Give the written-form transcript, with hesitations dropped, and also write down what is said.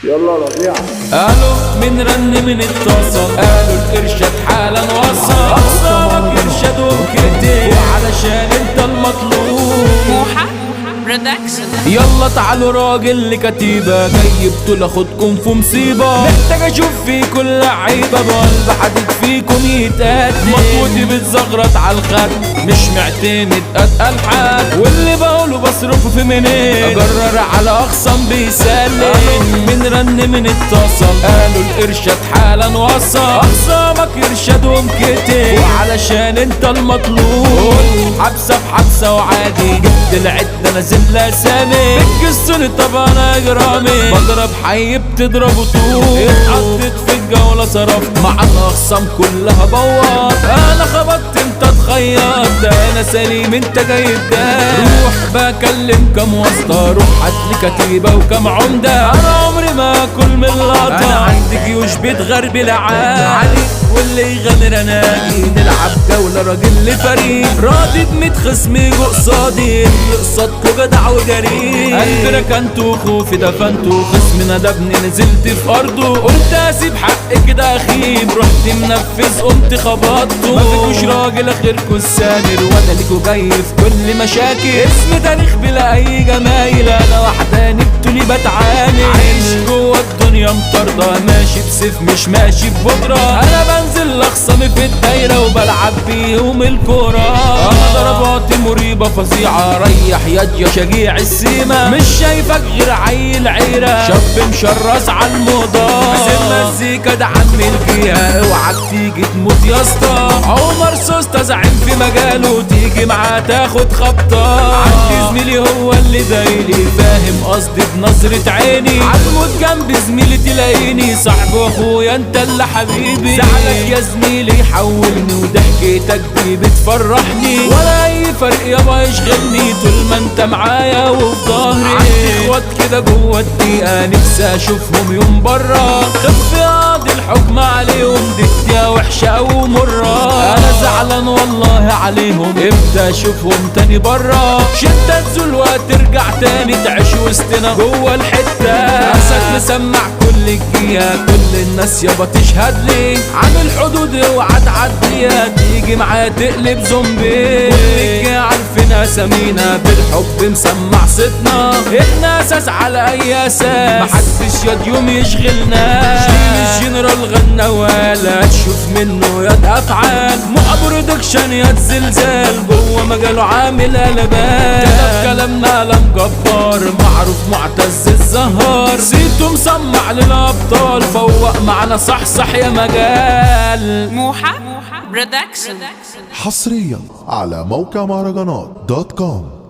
يلا ربيع. قالوا من رن من اتصل، قالوا الارشاد حالا وصل، اقسامك ارشاد وكتير وعلشان انت المطلوب. موحى برودكشن. يلا تعالوا راجل لكتيبة، جايبتوا لاخدكم في مصيبة، محتاج اشوف فيكم لعيبة بقلب حديد فيكم يتقدم، مطوتي بتزغرط على الخد مش معتمد اتقل حد، واللي بقوله بصرفه في منين اجرر على اخصم بيسلم. من رن من اتصل، قالوا الارشاد حالا وصل، اخصامك ارشادهم كتير وعلشان انت المطلوب. حبسة بحبسة وعادي جبت العدة نازل لاسامي، بتكسوني طب انا اجرامي، بضرب حي بتضربوا طول، اتحطيت في الجولة صرفت مع الاخصام كلها بوظ، انا خبطت انت اتخيرت، انا سليم انت جاي تدار، روح بكلم كام واسطة، روح هاتلي كتيبة وكام عمدة، انا عمري ما اكل من اللقطة، انا عندي جيوش بتغربل علي واللي يغامر انا اجي نلعب جولة راجل لفريق، راضي بميت خصم يجوا قصادي، اللي قصادكوا جدع وجريء، قلبي ركنته خوفي دفنته، خصم ندبني نزلت في ارضه، قلت اسيب حقي كده اخيب، رحت منفذ قمت خبطته، مفيكوش راجل اخركوا السامر، وانا ليكوا جاي في كل مشاكل، اسم تاريخ بلا اي جمايل، انا وحداني بطولي بتعامل، عايش جوا الدنيا مطاردة، ماشي بسيف مش ماشي ببودرة، انا بنزل اخصمي في الدايرة وبلعب بيهم الكورة، انا ضرباتي مريبة فظيعة، ريح يد يا شجيع السيمة، مش شايفك غير عيل عيرة، شاب مشرس على الموضة، بس المزيكا ده عم الجيها، اوعك تيجي تموت يا اسطى، عمر سوسته زعيم في مجاله، تيجي معاه تاخد خبطة، عندي زميلي هو اللي دايلي، فاهم قصدي بنظرة عيني، عالموت جنبي زميلي تلاقيني، صاحبي واخويا انت اللي حبيبي، زعلك يا زميلي يحولني، وضحكتك دي بتفرحني، ولا اي فرق يابا يشغلني، طول ما انت معايا وفي ظهري، عندي اخوات كده جوه الدقيقة، نفسي اشوفهم يوم برا، خف قاضي الحكم عليهم، دي الدنيا وحشة ومرة، انا زعلان والله عليهم، امتى اشوفهم تاني برا، شدة تزول وترجع تاني تعيش وسطنا جوه الحتة، اسد مسمع كل الجية، كل الناس يابا تشهد لي، عامل حدود اوعى تعديها، تيجي معايا تقلب زومبي، كل عارفين اسامينا، بالحب مسمع صيتنا، احنا اساس على اي اساس، محدش ياض يوم يشغلنا، الجنرال غنى ولا تشوف منه ياض افعال، مو برودكشن ياض زلزال، جوه مجاله عامل قلبان، كتب كلامنا قلم جبار، معروف معتز الزهار، سيتو مسمع للابطال، فوق معنا صح يا مجال. موحى برودكشن. حصريا على موقع مهرجانات دوت كوم.